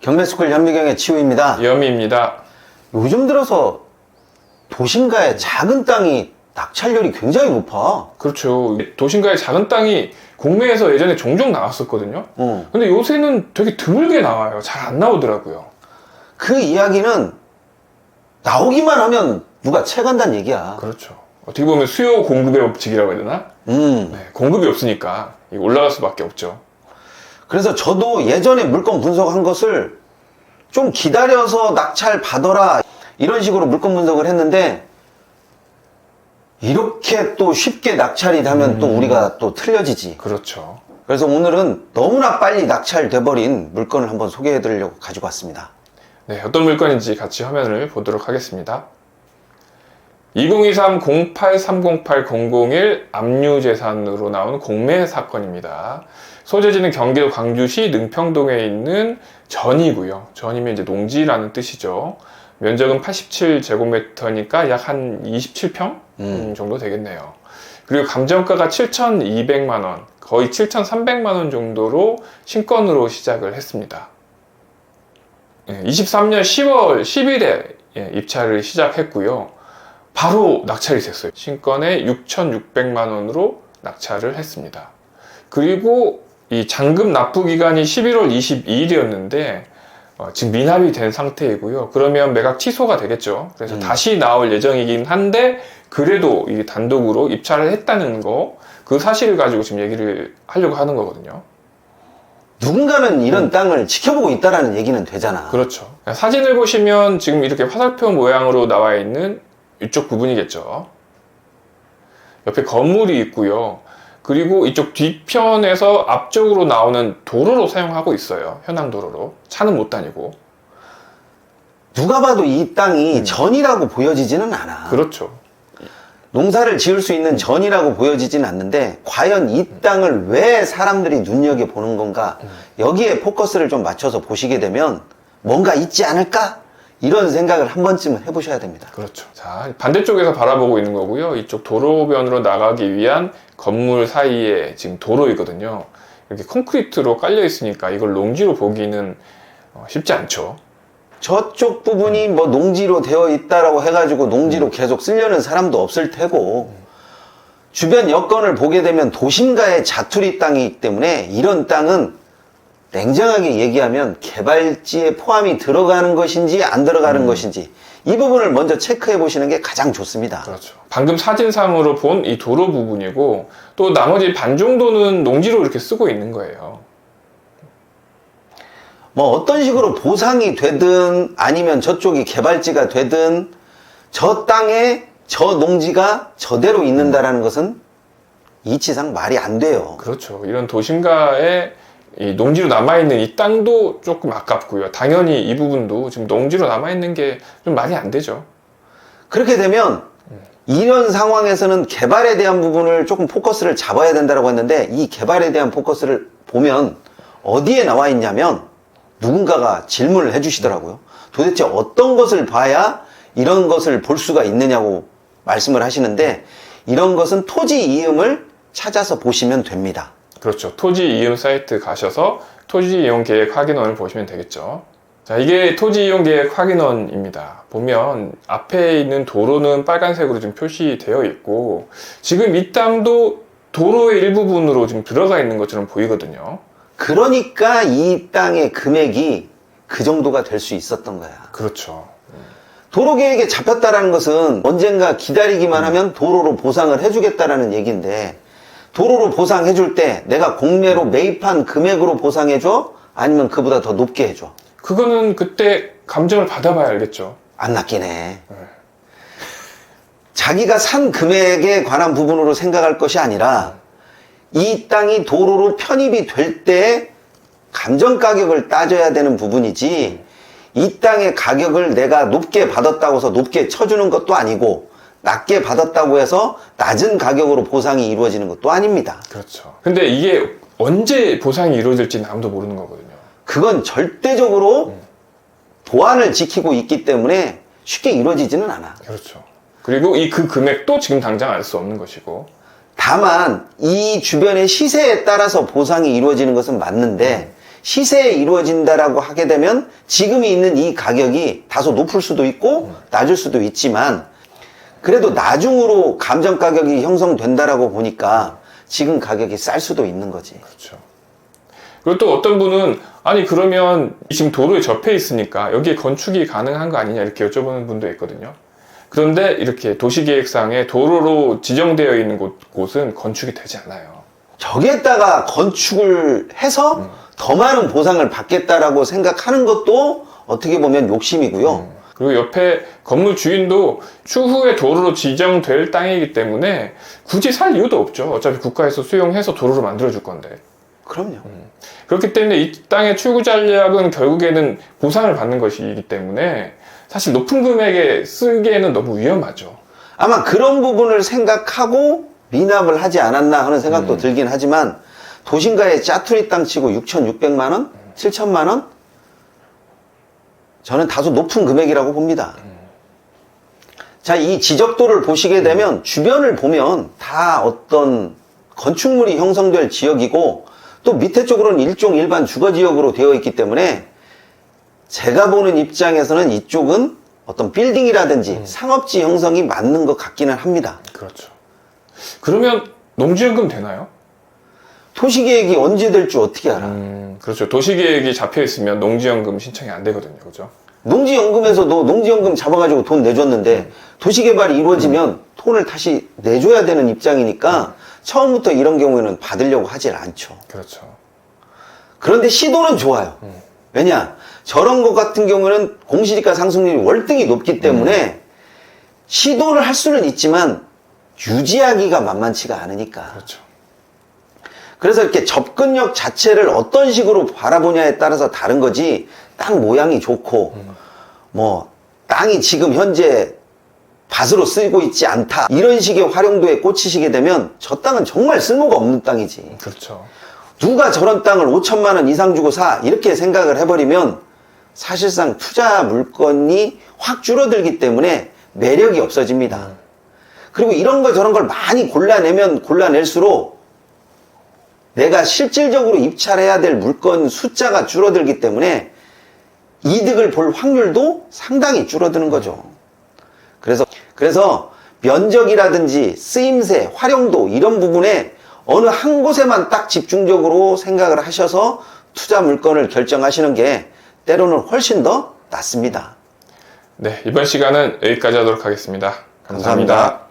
경매스쿨 현미경의 치우입니다. 이현미입니다. 요즘 들어서 도심가의 작은 땅이 낙찰률이 굉장히 높아. 그렇죠. 도심가의 작은 땅이 공매에서 예전에 종종 나왔었거든요. 근데 요새는 되게 드물게 나와요. 잘 안 나오더라고요. 그 이야기는 나오기만 하면 누가 채간다는 얘기야. 그렇죠. 어떻게 보면 수요 공급의 법칙이라고 해야 되나? 네, 공급이 없으니까 올라갈 수밖에 없죠. 그래서 저도 예전에 물건 분석한 것을 좀 기다려서 낙찰 받아라 이런 식으로 물건 분석을 했는데 이렇게 또 쉽게 낙찰이 되면 또 우리가 또 틀려지지. 그렇죠. 그래서 오늘은 너무나 빨리 낙찰돼버린 물건을 한번 소개해 드리려고 가지고 왔습니다. 네, 어떤 물건인지 같이 화면을 보도록 하겠습니다. 2023-08-308-001 압류재산으로 나온 공매 사건입니다. 소재지는 경기도 광주시 능평동에 있는 전이고요. 전이면 이제 농지라는 뜻이죠. 면적은 87제곱미터니까 약 한 27평 정도 되겠네요. 그리고 감정가가 7,200만 원, 거의 7,300만 원 정도로 신건으로 시작을 했습니다. 23년 10월 10일에 입찰을 시작했고요. 바로 낙찰이 됐어요. 신건에 6,600만 원으로 낙찰을 했습니다. 그리고 이 잔금 납부 기간이 11월 22일이었는데 지금 미납이 된 상태이고요. 그러면 매각 취소가 되겠죠. 그래서 다시 나올 예정이긴 한데 그래도 이 단독으로 입찰을 했다는 거, 그 사실을 가지고 지금 얘기를 하려고 하는 거거든요. 누군가는 이런 땅을 지켜보고 있다라는 얘기는 되잖아. 그렇죠. 사진을 보시면 지금 이렇게 화살표 모양으로 나와 있는 이쪽 부분이겠죠. 옆에 건물이 있고요. 그리고 이쪽 뒤편에서 앞쪽으로 나오는 도로로 사용하고 있어요. 현황도로로. 차는 못 다니고. 누가 봐도 이 땅이 전이라고 보여지지는 않아. 그렇죠. 농사를 지을 수 있는 전이라고 보여지진 않는데 과연 이 땅을 왜 사람들이 눈여겨보는 건가, 여기에 포커스를 좀 맞춰서 보시게 되면 뭔가 있지 않을까? 이런 생각을 한 번쯤은 해보셔야 됩니다. 그렇죠. 자, 반대쪽에서 바라보고 있는 거고요. 이쪽 도로변으로 나가기 위한 건물 사이에 지금 도로이거든요. 이렇게 콘크리트로 깔려 있으니까 이걸 농지로 보기는 쉽지 않죠. 저쪽 부분이 뭐 농지로 되어 있다라고 해가지고 농지로 계속 쓰려는 사람도 없을 테고, 주변 여건을 보게 되면 도심가의 자투리 땅이기 때문에 이런 땅은 냉정하게 얘기하면 개발지에 포함이 들어가는 것인지 안 들어가는 것인지 이 부분을 먼저 체크해 보시는 게 가장 좋습니다. 그렇죠. 방금 사진상으로 본 이 도로 부분이고, 또 나머지 반 정도는 농지로 이렇게 쓰고 있는 거예요. 뭐 어떤 식으로 보상이 되든 아니면 저쪽이 개발지가 되든 저 땅에 저 농지가 저대로 있는다라는 것은 이치상 말이 안 돼요. 그렇죠. 이런 도심가에 이 농지로 남아있는 이 땅도 조금 아깝고요. 당연히 이 부분도 지금 농지로 남아있는 게 좀 말이 안 되죠. 그렇게 되면 이런 상황에서는 개발에 대한 부분을 조금 포커스를 잡아야 된다고 했는데, 이 개발에 대한 포커스를 보면 어디에 나와 있냐면 누군가가 질문을 해주시더라고요. 도대체 어떤 것을 봐야 이런 것을 볼 수가 있느냐고 말씀을 하시는데, 이런 것은 토지 이음을 찾아서 보시면 됩니다. 그렇죠. 토지 이음 사이트 가셔서 토지 이용 계획 확인원을 보시면 되겠죠. 자, 이게 토지 이용 계획 확인원입니다. 보면 앞에 있는 도로는 빨간색으로 지금 표시되어 있고, 지금 이 땅도 도로의 일부분으로 지금 들어가 있는 것처럼 보이거든요. 그러니까 이 땅의 금액이 그 정도가 될 수 있었던 거야. 그렇죠. 도로계획에 잡혔다라는 것은 언젠가 기다리기만 하면 도로로 보상을 해주겠다라는 얘기인데, 도로로 보상해줄 때 내가 공매로 매입한 금액으로 보상해줘? 아니면 그보다 더 높게 해줘? 그거는 그때 감정을 받아봐야 알겠죠. 안 낚이네. 자기가 산 금액에 관한 부분으로 생각할 것이 아니라 이 땅이 도로로 편입이 될 때 감정 가격을 따져야 되는 부분이지, 이 땅의 가격을 내가 높게 받았다고 해서 높게 쳐주는 것도 아니고 낮게 받았다고 해서 낮은 가격으로 보상이 이루어지는 것도 아닙니다. 그렇죠. 근데 이게 언제 보상이 이루어질지는 아무도 모르는 거거든요. 그건 절대적으로 보안을 지키고 있기 때문에 쉽게 이루어지지는 않아. 그렇죠. 그리고 그 금액도 지금 당장 알 수 없는 것이고. 다만 이 주변의 시세에 따라서 보상이 이루어지는 것은 맞는데, 시세에 이루어진다라고 하게 되면 지금이 있는 이 가격이 다소 높을 수도 있고 낮을 수도 있지만 그래도 나중으로 감정 가격이 형성된다라고 보니까 지금 가격이 쌀 수도 있는 거지. 그렇죠. 그리고 또 어떤 분은 아니 그러면 지금 도로에 접해 있으니까 여기에 건축이 가능한 거 아니냐 이렇게 여쭤보는 분도 있거든요. 그런데 이렇게 도시계획상에 도로로 지정되어 있는 곳은 건축이 되지 않아요. 저기에다가 건축을 해서 더 많은 보상을 받겠다라고 생각하는 것도 어떻게 보면 욕심이고요. 그리고 옆에 건물 주인도 추후에 도로로 지정될 땅이기 때문에 굳이 살 이유도 없죠. 어차피 국가에서 수용해서 도로로 만들어줄 건데. 그럼요. 그렇기 때문에 이 땅의 출구 전략은 결국에는 보상을 받는 것이기 때문에 사실 높은 금액에 쓰기에는 너무 위험하죠. 아마 그런 부분을 생각하고 미납을 하지 않았나 하는 생각도 들긴 하지만 도심가에 짜투리 땅 치고 6,600만 원? 7천만 원? 저는 다소 높은 금액이라고 봅니다. 자, 이 지적도를 보시게 되면 주변을 보면 다 어떤 건축물이 형성될 지역이고 또 밑에 쪽으로는 일반 주거지역으로 되어 있기 때문에 제가 보는 입장에서는 이쪽은 어떤 빌딩이라든지 상업지 형성이 맞는 것 같기는 합니다. 그렇죠. 그러면 농지연금 되나요? 도시계획이 언제 될 줄 어떻게 알아? 그렇죠. 도시계획이 잡혀 있으면 농지연금 신청이 안 되거든요. 그죠? 농지연금에서도 농지연금 잡아가지고 돈 내줬는데 도시개발이 이루어지면 돈을 다시 내줘야 되는 입장이니까 처음부터 이런 경우에는 받으려고 하질 않죠. 그렇죠. 그런데 시도는 좋아요. 왜냐? 저런 것 같은 경우는 공시지가 상승률이 월등히 높기 때문에 시도를 할 수는 있지만 유지하기가 만만치가 않으니까. 그렇죠. 그래서 이렇게 접근력 자체를 어떤 식으로 바라보냐에 따라서 다른 거지, 땅 모양이 좋고, 뭐, 땅이 지금 현재 밭으로 쓰이고 있지 않다. 이런 식의 활용도에 꽂히시게 되면 저 땅은 정말 쓸모가 없는 땅이지. 그렇죠. 누가 저런 땅을 5천만 원 이상 주고 사? 이렇게 생각을 해버리면 사실상 투자 물건이 확 줄어들기 때문에 매력이 없어집니다. 그리고 이런 거 저런 걸 많이 골라내면 골라낼수록 내가 실질적으로 입찰해야 될 물건 숫자가 줄어들기 때문에 이득을 볼 확률도 상당히 줄어드는 거죠. 그래서 면적이라든지 쓰임새, 활용도 이런 부분에 어느 한 곳에만 딱 집중적으로 생각을 하셔서 투자 물건을 결정하시는 게 때로는 훨씬 더 낫습니다. 네, 이번 시간은 여기까지 하도록 하겠습니다. 감사합니다.